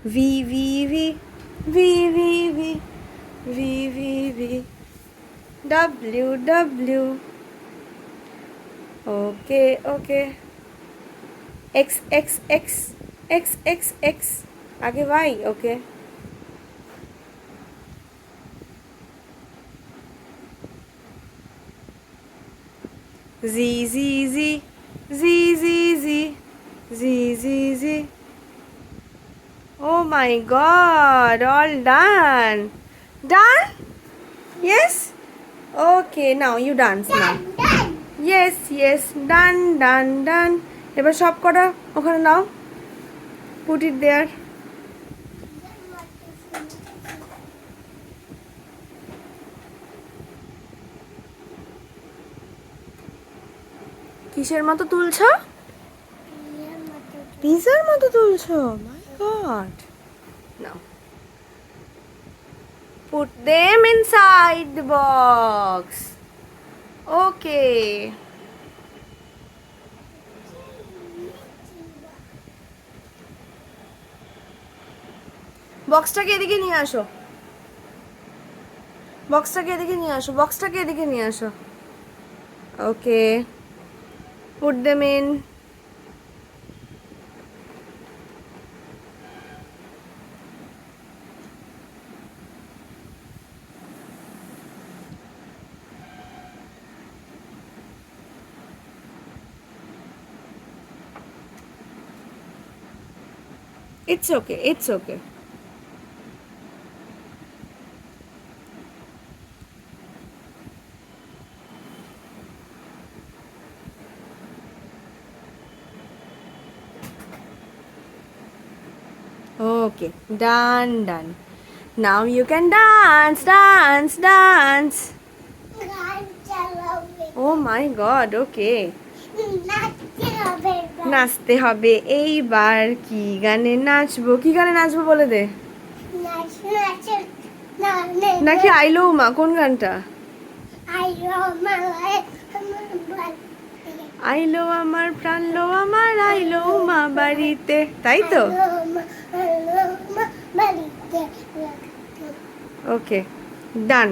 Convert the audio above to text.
V V V V V V V V V W W. Okay, okay. X X X X X X. आगे Y, okay. Z Z Z Z Z Z Z Z Z. Oh my God! All done. Done? Yes. Okay, now you dance now. Yes, yes. Done, done, done. এবার সব কটা ওখানে নাও. Put it there. কিসের মতো তুলছো? পিজার মতো তুলছো? My God. Now. Put them inside the box. Okay. বক্সটাকে এদিকে নিয়ে আসো. বক্সটাকে এদিকে নিয়ে আসো. বক্সটাকে এদিকে নিয়ে আসো. Okay. Put them in. It's okay. It's okay. Okay. Done, done. Now you can dance, dance, dance. Oh my God. Okay. নাচতে হবে এইবার. কি গানে নাচবো? কি গানে নাচবো বলে দে. নাকি আইলো মা? কোন গানটা? আইলো আমার প্রাণ লো আমার আইলো মা বাড়িতে, তাই তো? ওকে, ডান.